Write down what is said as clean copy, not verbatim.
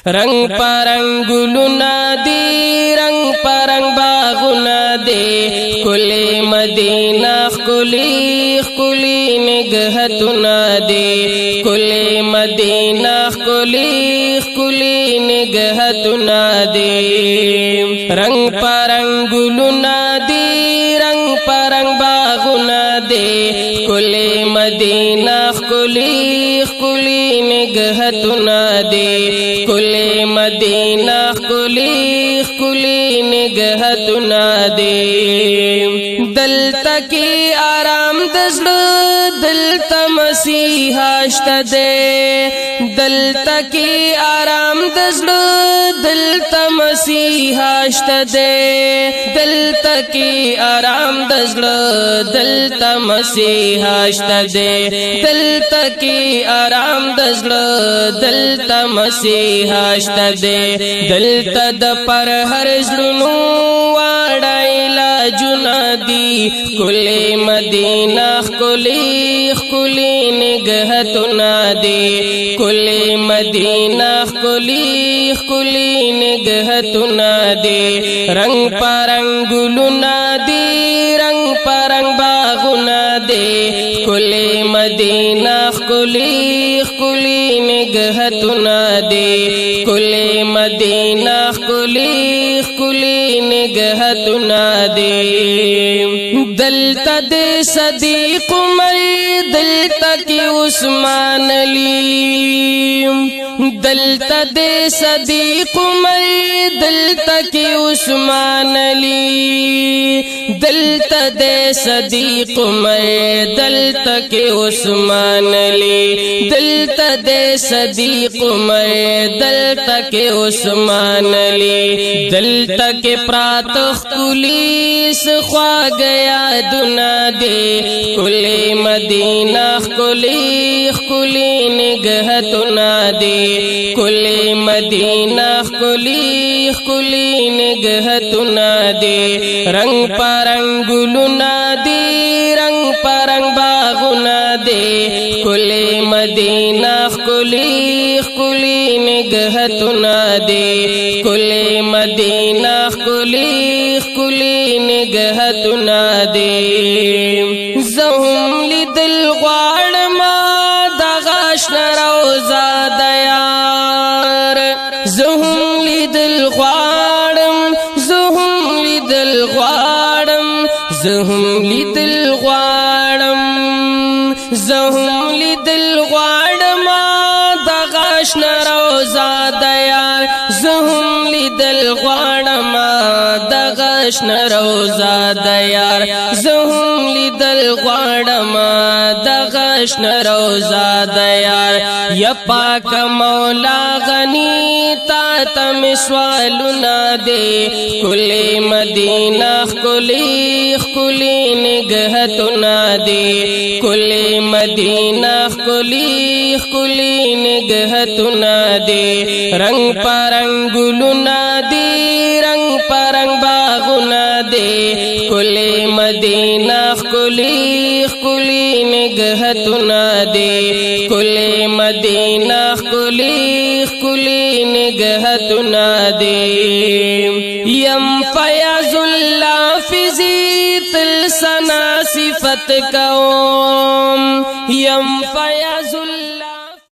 رنگ پرنگ گلونا دی رنگ پرنگ باغونا دی کلی مدینہ کلی کلی نگہتنا دی کلی مدینہ کلی کلی نگہتنا دی رنگ پرنگ گلونا دی رنگ پرنگ باغونا دی کلی مدینہ کلی کلی نگہتنا دی کلی مدینہ کلی کلی نگہتنا دی دلتا کی آرام دزړه دلتا مسیحا شته دے دلتا کی آرام دزړه دلتا مسیحا شته دے دلتا کی آرام دزړه دلتا مسیحا شته دے دلتا کی آرام دزړه دلتا مسیحا شته دے دلتا د پر هر زړونو واړه علاجونه دی کلی مدینہ کلی کلی نگہتنا دی کلی مدینہ کلی کلی نگہتنا دی رنگ پرنگ گلونا دی رنگ پرنگ باغونا دی کلی مدینہ کلی کلی نگہتنا دی کلی مدینہ کلی کلی نگہتنا دی دلتا دے صدیق عمر دلتا کی عثمان علی دلتا دے صدیق عمر دلتا کی عثمان علی دلتا دے صدیق عمر دلتا کی عثمان علی دلتا دے صدیق عمر دلتا کی عثمان علی دلتا کے پراتخ کلیس خوا گیا دنا دے کلی مدینہ کلی کلی نگہتنا دے کلی مدینہ کلی کلی نگہتنا دے رنگ پرنگ گلونا دی رنگ پرنگ باغونا دے کلی مدینہ کلی کلی نگہتنا دے کلی مدینہ کلی کلی نگہتنا دے زہم لیدل غواړما دغه شنه روضه د یار زهم لیدل غواړم زهم لیدل غواړم زهم لیدل غواړم زهم لیدل غواړما دغه شنه روضه د یار زهم لیدل غواړما دغه شنه روضه د یار زهم لیدل غواړما دغه شنه روضه د یار یا پاک مولا غنی تا تم سوالونه دے کلی مدینہ کلی کلی نگہتنا دے کلی مدینہ کلی کلی نگہتنا دے رنگ پرنگ گلونا دی رنگ پرنگ باغونا دے کلی مدینہ کلی کلی نگہتنا دے کلی مدینہ کلی کلی نگہتنا دے یم فیاض اللہ فی تل سنا صفت قوم یم فیاض